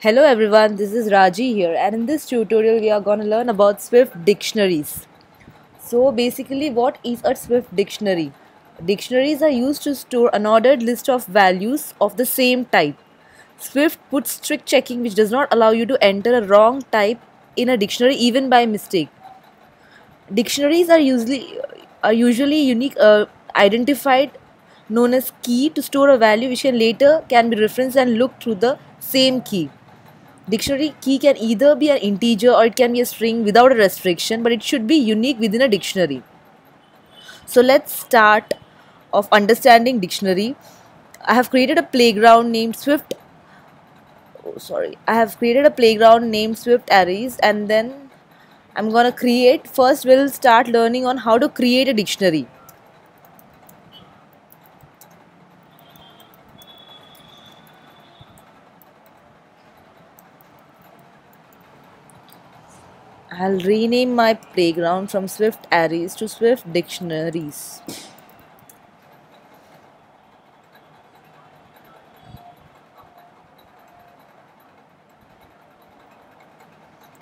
Hello everyone, this is Raji here, and in this tutorial we are going to learn about Swift dictionaries. So basically, what is a Swift dictionary? Dictionaries are used to store an ordered list of values of the same type. Swift puts strict checking which does not allow you to enter a wrong type in a dictionary even by mistake. Dictionaries are usually unique identified known as key to store a value which can be referenced and looked through the same key. Dictionary key can either be an integer or it can be a string without a restriction, but it should be unique within a dictionary. So let's start of understanding dictionary. I have created a playground named Swift. I have created a playground named Swift Arrays, and then I'm gonna create. First, we'll start learning on how to create a dictionary. I'll rename my playground from Swift Arrays to Swift Dictionaries.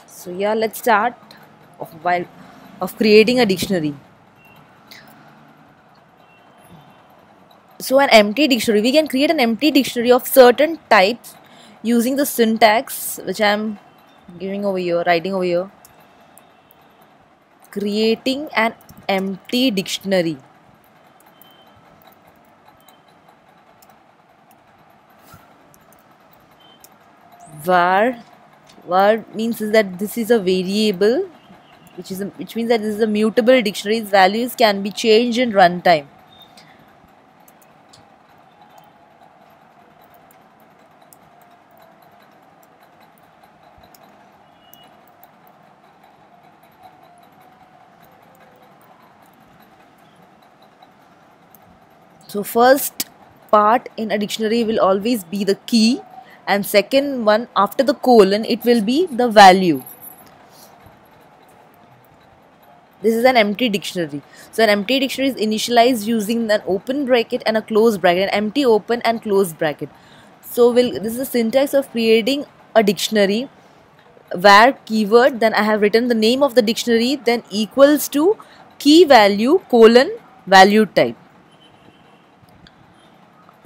So yeah, let's start of creating a dictionary. So an empty dictionary, we can create an empty dictionary of certain types using the syntax which I'm giving over here, writing over here. Creating an empty dictionary. var var means is that this is a variable which means that this is a mutable dictionary. Its values can be changed in runtime. So first part in a dictionary will always be the key, and second one after the colon it will be the value. This is an empty dictionary. So an empty dictionary is initialized using an open bracket and a closed bracket, an empty open and closed bracket. So this is the syntax of creating a dictionary. Var keyword, then I have written the name of the dictionary, then equals to key value colon value type.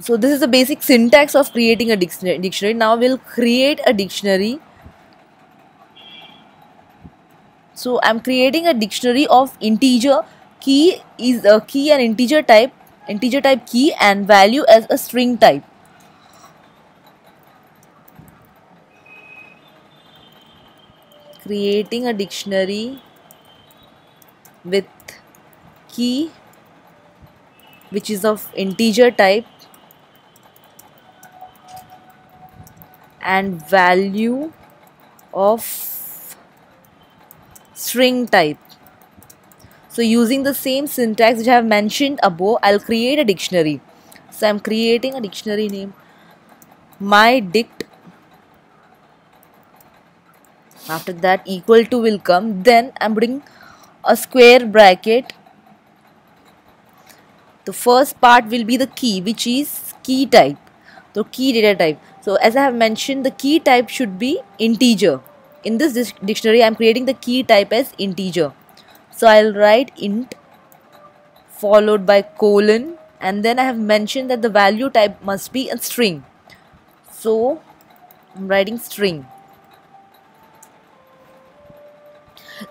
So this is the basic syntax of creating a dictionary. Now we'll create a dictionary. So I'm creating a dictionary of integer. Key is a key and integer type key, and value as a string type. Creating a dictionary with key which is of integer type and value of string type. So using the same syntax which I have mentioned above, I'll create a dictionary. So I'm creating a dictionary name mydict. After that equal to will come, then I'm putting a square bracket. The first part will be the key, which is key type, so key data type. So as I have mentioned, the key type should be integer. In this dictionary I'm creating the key type as integer. So I'll write int followed by colon, and then I have mentioned that the value type must be a string. So I'm writing string.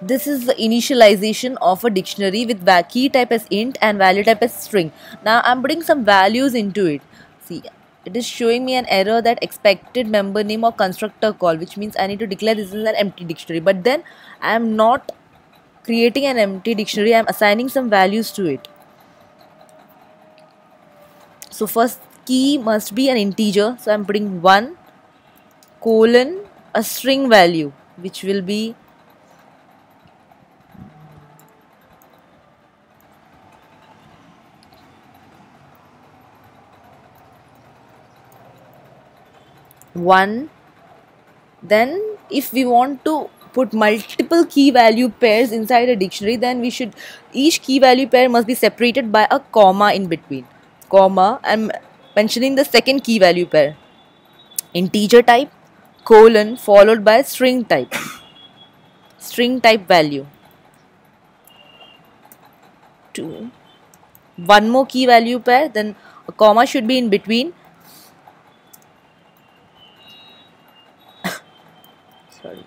This is the initialization of a dictionary with key type as int and value type as string. Now I'm putting some values into it. See, it is showing me an error that expected member name or constructor call, which means I need to declare this is an empty dictionary. But then I am not creating an empty dictionary, I am assigning some values to it. So first key must be an integer, so I am putting 1 colon a string value which will be one. Then if we want to put multiple key value pairs inside a dictionary, then each key value pair must be separated by a comma in between. Comma, I'm mentioning the second key value pair, integer type, colon followed by string type value. 2, one more key value pair, then a comma should be in between. Sorry.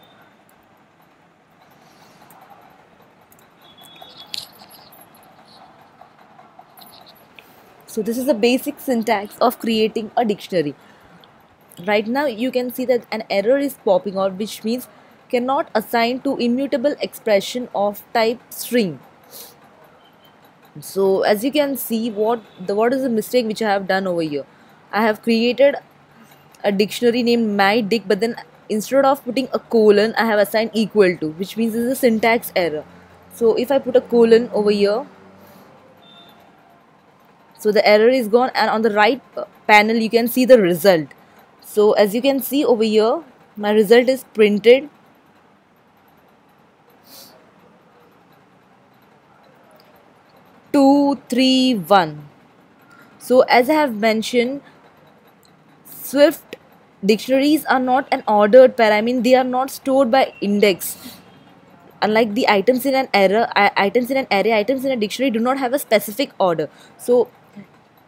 So this is the basic syntax of creating a dictionary. Right now you can see that an error is popping out, which means cannot assign to immutable expression of type string. So as you can see, what is the mistake which I have done over here. I have created a dictionary named mydic, but then instead of putting a colon I have assigned equal to, which means this is a syntax error. So if I put a colon over here, so the error is gone, and on the right panel you can see the result. So as you can see over here, my result is printed 231. So as I have mentioned, Swift dictionaries are not an ordered pair. I mean, they are not stored by index. Unlike the items in an items in an array, items in a dictionary do not have a specific order. So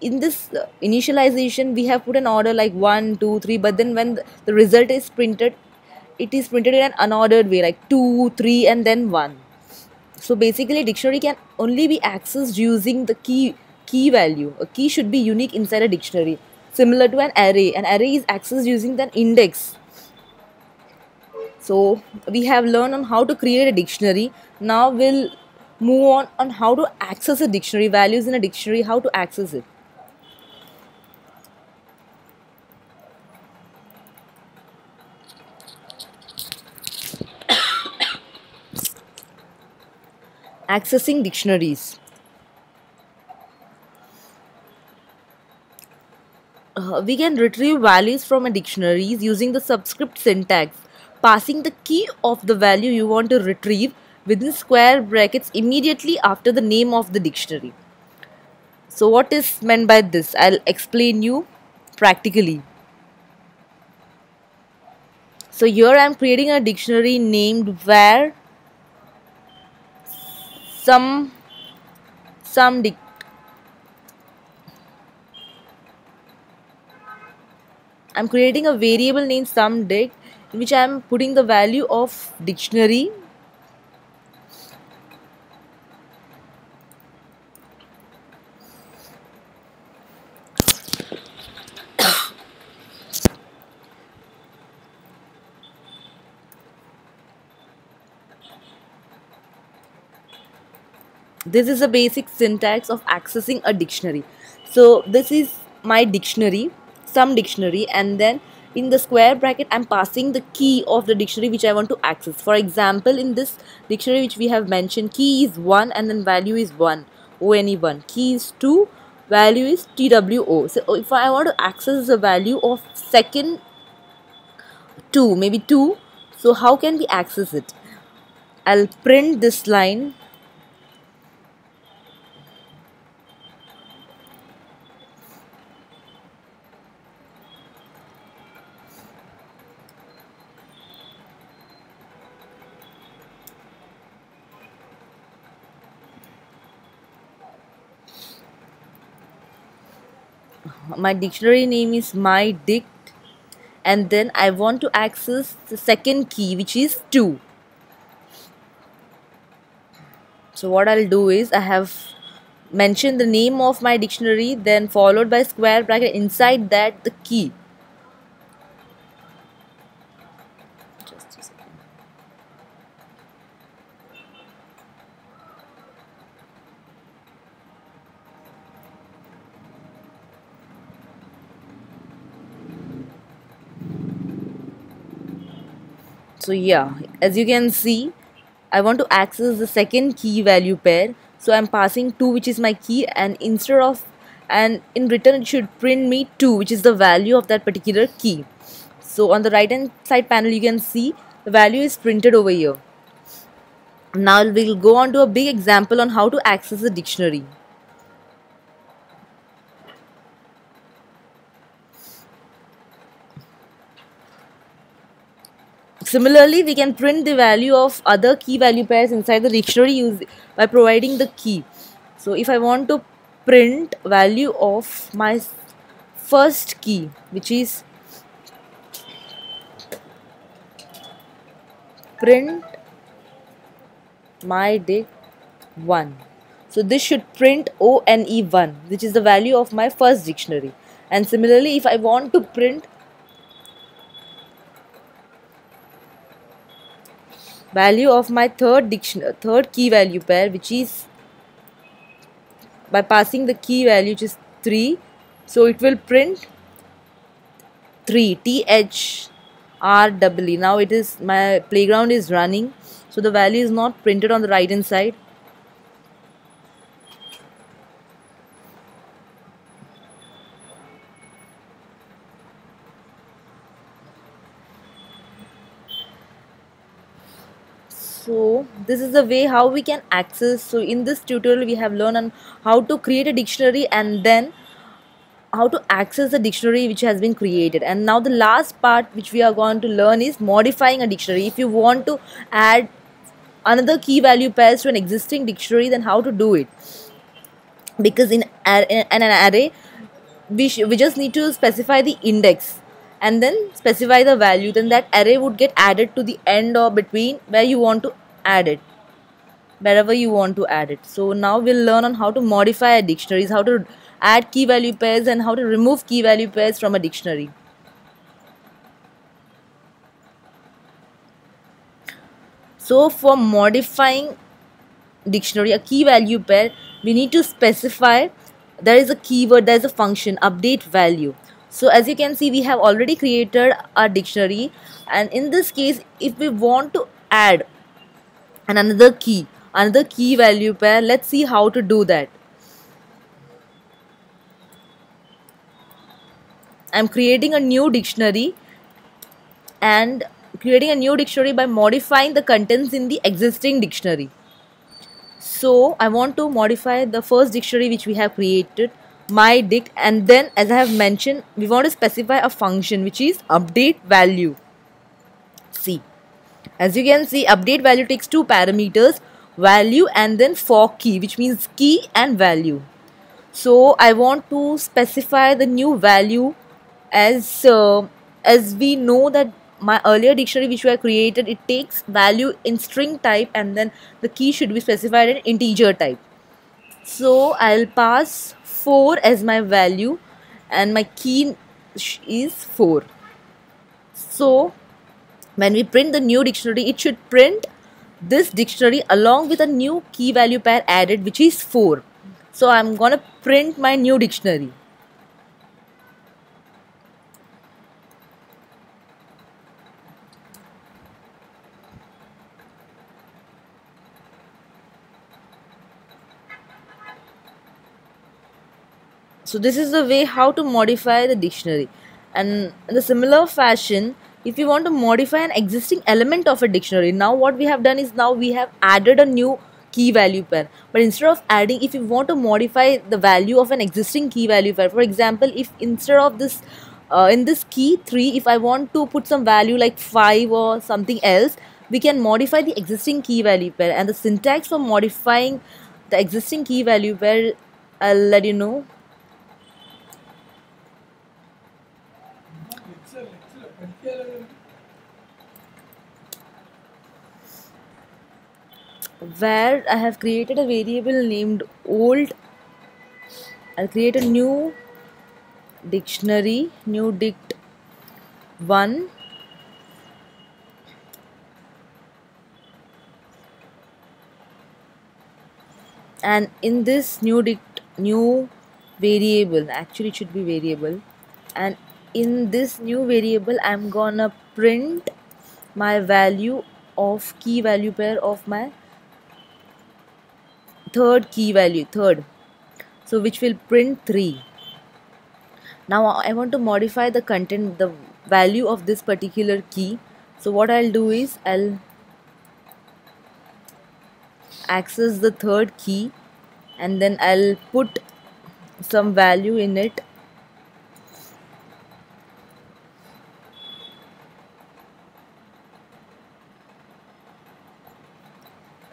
in this initialization, we have put an order like 1, 2, 3. But then when the result is printed, it is printed in an unordered way, like 2, 3, and then 1. So basically, dictionary can only be accessed using the key value. A key should be unique inside a dictionary, similar to an array. An array is accessed using the index. So we have learned on how to create a dictionary. Now we'll move on how to access a dictionary, values in a dictionary, how to access it. Accessing dictionaries. We can retrieve values from a dictionaries using the subscript syntax, passing the key of the value you want to retrieve within square brackets immediately after the name of the dictionary. So what is meant by this? I'll explain you practically. So here I'm creating a dictionary named where some dic I'm creating a variable named sumdict in which I'm putting the value of dictionary. This is a basic syntax of accessing a dictionary. So this is my dictionary, some dictionary, and then in the square bracket I'm passing the key of the dictionary which I want to access. For example, in this dictionary which we have mentioned, key is 1 and then value is 1, one. Key is 2, value is TWO. So if I want to access the value of second 2, maybe 2, so how can we access it? I'll print this line. My dictionary name is mydict, and then I want to access the second key which is 2. So what I'll do is I have mentioned the name of my dictionary, then followed by square bracket, inside that the key. Just a second. So yeah, as you can see, I want to access the second key value pair. So I'm passing 2, which is my key, and in return it should print me 2, which is the value of that particular key. So on the right hand side panel you can see the value is printed over here. Now we'll go on to a big example on how to access the dictionary. Similarly, we can print the value of other key value pairs inside the dictionary by providing the key. So if I want to print value of my first key, which is print my dict 1. So this should print ONE1, which is the value of my first dictionary. And similarly, if I want to print value of my third key value pair, which is by passing the key value, which is 3, so it will print 3, THREE. Now it is, my playground is running, so the value is not printed on the right hand side. So this is the way how we can access. So in this tutorial we have learned on how to create a dictionary and then how to access the dictionary which has been created. And now the last part which we are going to learn is modifying a dictionary. If you want to add another key value pairs to an existing dictionary, then how to do it? Because in an array we just need to specify the index and then specify the value, then that array would get added to the end or between where you want to add it, wherever you want to add it. So now we'll learn on how to modify a dictionary, how to add key value pairs and how to remove key value pairs from a dictionary. So for modifying dictionary, a key value pair, we need to specify, there is a keyword, there is a function update value. So as you can see, we have already created a dictionary, and in this case if we want to add another key value pair, let's see how to do that. I'm creating a new dictionary by modifying the contents in the existing dictionary. So I want to modify the first dictionary which we have created, my dict, and then as I have mentioned, we want to specify a function which is update value. See, as you can see, update value takes two parameters, value and then for key, which means key and value. So I want to specify the new value as we know that my earlier dictionary which we have created, it takes value in string type and then the key should be specified in integer type. So I'll pass 4 as my value and my key is 4. So when we print the new dictionary, it should print this dictionary along with a new key value pair added, which is 4. So I'm gonna print my new dictionary. So this is the way how to modify the dictionary. And in the similar fashion, if you want to modify an existing element of a dictionary, now what we have done is, now we have added a new key value pair. But instead of adding, if you want to modify the value of an existing key value pair, for example, if instead of this in this key 3, if I want to put some value like 5 or something else, we can modify the existing key value pair. And the syntax for modifying the existing key value pair, I'll let you know. Where I have created a variable named old, I'll create a new dictionary, new dict 1, and in this new variable, actually it should be variable, and in this new variable I'm gonna print my value of key value pair of my third, so which will print 3. Now I want to modify the content, the value of this particular key. So what I'll do is, I'll access the third key and then I'll put some value in it.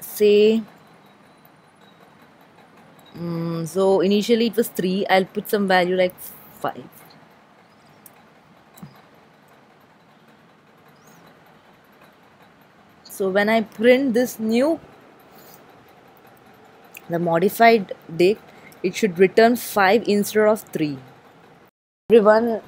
say so initially it was 3. I'll put some value like 5. So when I print this new, the modified dict, it should return 5 instead of 3. Everyone,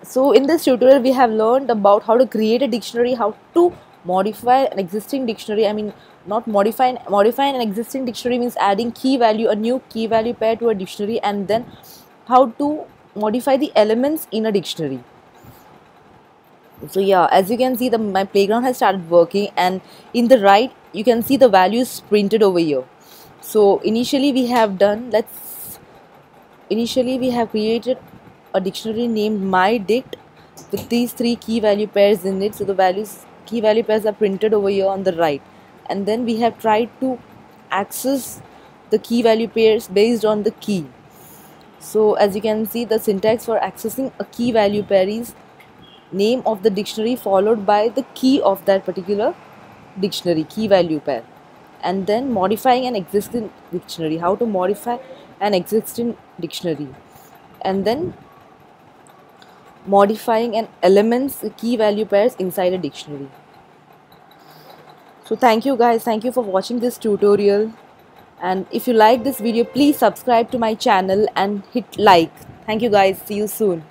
so in this tutorial we have learned about how to create a dictionary, how to modify an existing dictionary. I mean, not modifying an existing dictionary means adding key value, a new key value pair to a dictionary, and then how to modify the elements in a dictionary. So yeah, as you can see, my playground has started working, and in the right you can see the values printed over here. So initially we have created a dictionary named mydict with these 3 key value pairs in it. So the key value pairs are printed over here on the right, and then we have tried to access the key value pairs based on the key. So as you can see, the syntax for accessing a key value pair is name of the dictionary followed by the key of that particular dictionary, key value pair, and then modifying an existing dictionary, how to modify an existing dictionary, and then modifying an elements key value pairs inside a dictionary. So thank you guys, thank you for watching this tutorial, and if you like this video, please subscribe to my channel and hit like. Thank you guys, see you soon.